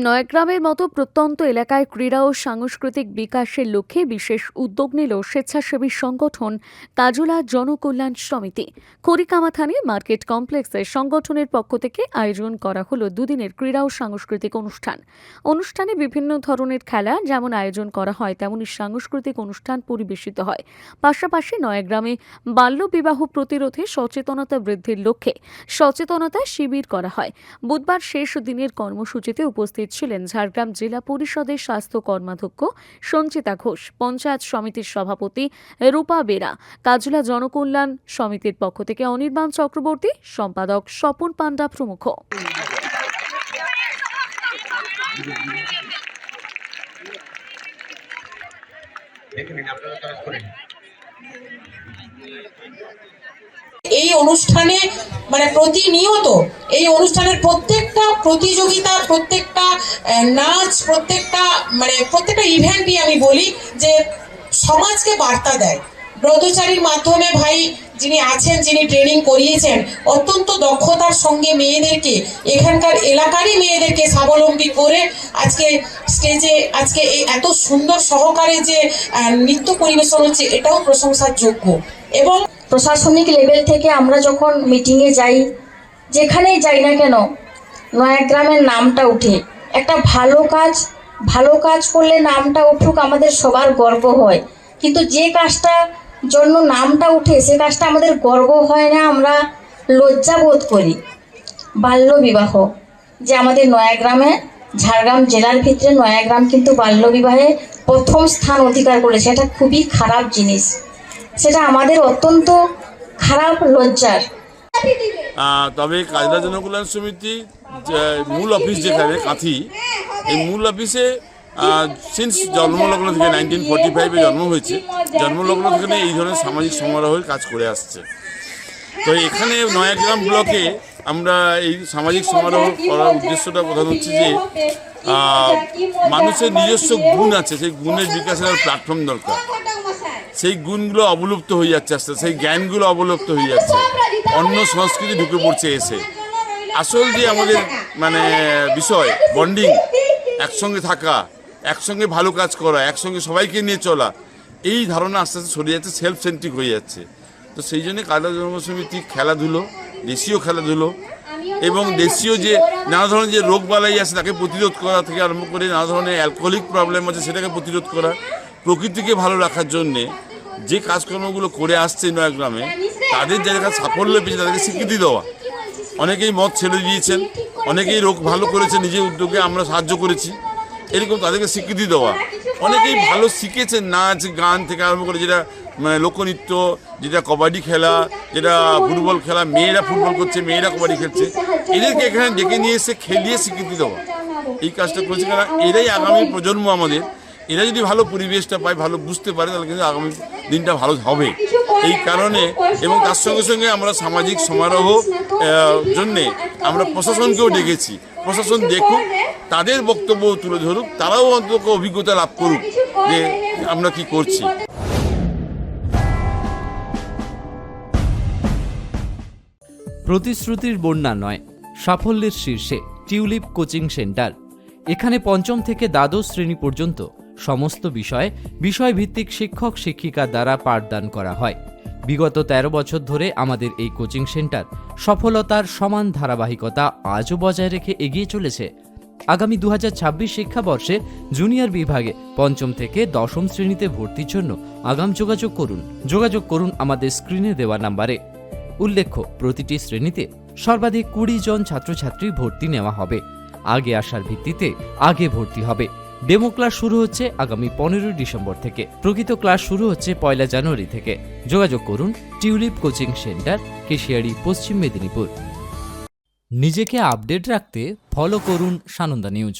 নয়াগ্রামের মতো প্রত্যন্ত এলাকায় ক্রীড়া ও সাংস্কৃতিক বিকাশের লক্ষ্যে বিশেষ উদ্যোগ নিল স্বেচ্ছাসেবী সংগঠন কাজলা জনকল্যাণ সমিতি। খড়িকামাথানি মার্কেট কমপ্লেক্সে সংগঠনের পক্ষ থেকে আয়োজন করা হলো দুদিনের ক্রীড়া ও সাংস্কৃতিক অনুষ্ঠানে বিভিন্ন ধরনের খেলা যেমন আয়োজন করা হয় তেমনি সাংস্কৃতিক অনুষ্ঠান পরিবেশিত হয়। পাশাপাশি নয়াগ্রামে বাল্যবিবাহ প্রতিরোধে সচেতনতা বৃদ্ধির লক্ষ্যে সচেতনতা শিবির করা হয়। বুধবার শেষ দিনের কর্মসূচিতে উপস্থিত ছিলেন ঝাড়গ্রাম জেলা পরিষদের স্বাস্থ্য কর্মাধ্যক্ষ সঞ্চিতা ঘোষ, পঞ্চায়েত সমিতির সভাপতি রূপা বেরা, কাজলা জনকল্যাণ সমিতির পক্ষ থেকে অনির্বাণ চক্রবর্তী, সম্পাদক স্বপন পান্ডা প্রমুখ। এই অনুষ্ঠানে প্রতিনিয়ত এই অনুষ্ঠানের প্রত্যেকটা প্রতিযোগিতা, প্রত্যেকটা নাচ, প্রত্যেকটা ইভেন্টই আমি বলি যে সমাজকে বার্তা দেয়। ব্রতচারীর মাধ্যমে ভাই যিনি আছেন, যিনি ট্রেনিং করিয়েছেন, অত্যন্ত দক্ষতার সঙ্গে মেয়েদেরকে, এখানকার এলাকারই মেয়েদেরকে স্বাবলম্বী করে আজকে স্টেজে এই এত সুন্দর সহকারে যে নৃত্য পরিবেশন হচ্ছে, এটাও প্রশংসার যোগ্য। এবং প্রশাসনিক লেভেল থেকে আমরা যখন মিটিংয়ে যাই, যেখানেই যাই না কেন, নয়াগ্রামের নামটা উঠে। একটা ভালো কাজ করলে নামটা উঠুক, আমাদের সবার গর্ব হয়। কিন্তু যে কাজটা জন্য নামটা উঠে সে কাজটা আমাদের গর্ব হয় না, আমরা লজ্জা বোধ করি। বাল্যবিবাহ যে আমাদের নয়াগ্রামে, ঝাড়গ্রাম জেলার ভিতরে নয়াগ্রাম কিন্তু বাল্যবিবাহে প্রথম স্থান অধিকার করেছে। এটা খুবই খারাপ জিনিস, সেটা আমাদের অত্যন্ত খারাপ, লজ্জার। তবে কাজলা জনকল্যাণ সমিতি মূল অফিস যেখানে কাঁথি, এই মূল অফিসে সিন্স জন্মলগ্ন থেকে 1945-এ জন্ম হয়েছে, জন্মলগ্ন থেকে এই ধরনের সামাজিক সমারোহের কাজ করে আসছে। তো এখানে নয়াগ্রাম ব্লকে আমরা এই সামাজিক সমারোহ করার উদ্দেশ্যটা প্রধান হচ্ছে যে মানুষের নিজস্ব গুণ আছে, সেই গুণের বিকাশের প্ল্যাটফর্ম দরকার। সেই গুণগুলো অবলুপ্ত হয়ে যাচ্ছে আস্তে আস্তে, সেই জ্ঞানগুলো অবলুপ্ত হয়ে যাচ্ছে, অন্য সংস্কৃতি ঢুকে পড়ছে এসে। আসল যে আমাদের বিষয় বন্ডিং, একসঙ্গে থাকা, একসঙ্গে ভালো কাজ করা, একসঙ্গে সবাইকে নিয়ে চলা, এই ধারণা আস্তে আস্তে সরে যাচ্ছে, সেলফ সেন্ট্রিক হয়ে যাচ্ছে। তো সেই জন্যে কাজলা জনকল্যাণ সমিতি খেলাধুলো, দেশীয় খেলাধুলো এবং দেশীয় যে নানা ধরনের যে রোগবালাই আছে তাকে প্রতিরোধ করা থেকে আরম্ভ করে নানা ধরনের অ্যালকোহলিক প্রবলেম আছে সেটাকে প্রতিরোধ করা, প্রকৃতিকে ভালো রাখার জন্যে যে কাজকর্মগুলো করে আসছে নয়াগ্রামে, তাদের যারা সাফল্য পেয়েছে তাদেরকে স্বীকৃতি দেওয়া। অনেকেই মদ ছেড়ে দিয়েছেন, অনেকেই রোগ ভালো করেছে নিজের উদ্যোগে, আমরা সাহায্য করেছি, এরকম তাদেরকে স্বীকৃতি দেওয়া। অনেকেই ভালো শিখেছেন নাচ গান থেকে আরম্ভ করে, যেটা লোকনৃত্য, যেটা কবাডি খেলা, যেটা ফুটবল খেলা, মেয়েরা ফুটবল করছে, মেয়েরা কবাডি খেলছে, এদেরকে এখানে ডেকে নিয়ে এসে খেলিয়ে স্বীকৃতি দেওয়া, এই কাজটা করেছে। কারণ এরাই আগামী প্রজন্ম আমাদের, এরা যদি ভালো পরিবেশটা পায়, ভালো বুঝতে পারে, তাহলে কিন্তু আগামী দিনটা ভালো হবে। এই কারণে এবং তার সঙ্গে সঙ্গে আমরা সামাজিক সমারোহ জন্যে আমরা প্রশাসনকেও ডেকেছি। প্রশাসন দেখুক, তাদের বক্তব্য তুলে ধরুক, তারাও অন্তত অভিজ্ঞতা লাভ করুক যে আমরা কি করছি। প্রতিশ্রুতির বন্যা নয়, সাফল্যের শীর্ষে টিউলিপ কোচিং সেন্টার। এখানে পঞ্চম থেকে দ্বাদশ শ্রেণী পর্যন্ত সমস্ত বিষয়ভিত্তিক শিক্ষক শিক্ষিকার দ্বারা পাঠদান করা হয়। বিগত 13 বছর ধরে আমাদের এই কোচিং সেন্টার সফলতার সমান ধারাবাহিকতা আজও বজায় রেখে এগিয়ে চলেছে। আগামী 2026 শিক্ষাবর্ষে জুনিয়র বিভাগে পঞ্চম থেকে দশম শ্রেণীতে ভর্তির জন্য আগাম যোগাযোগ করুন আমাদের স্ক্রিনে দেওয়া নাম্বারে। উল্লেখ্য, প্রতিটি শ্রেণীতে সর্বাধিক 20 জন ছাত্রছাত্রী ভর্তি নেওয়া হবে। আগে আসার ভিত্তিতে আগে ভর্তি হবে। ডেমো ক্লাস শুরু হচ্ছে আগামী 15 ডিসেম্বর থেকে, প্রকৃত ক্লাস শুরু হচ্ছে 1 জানুয়ারি থেকে। যোগাযোগ করুন টিউলিপ কোচিং সেন্টার, কেশিয়ারি, পশ্চিম মেদিনীপুর। নিজেকে আপডেট রাখতে ফলো করুন সানন্দা নিউজ।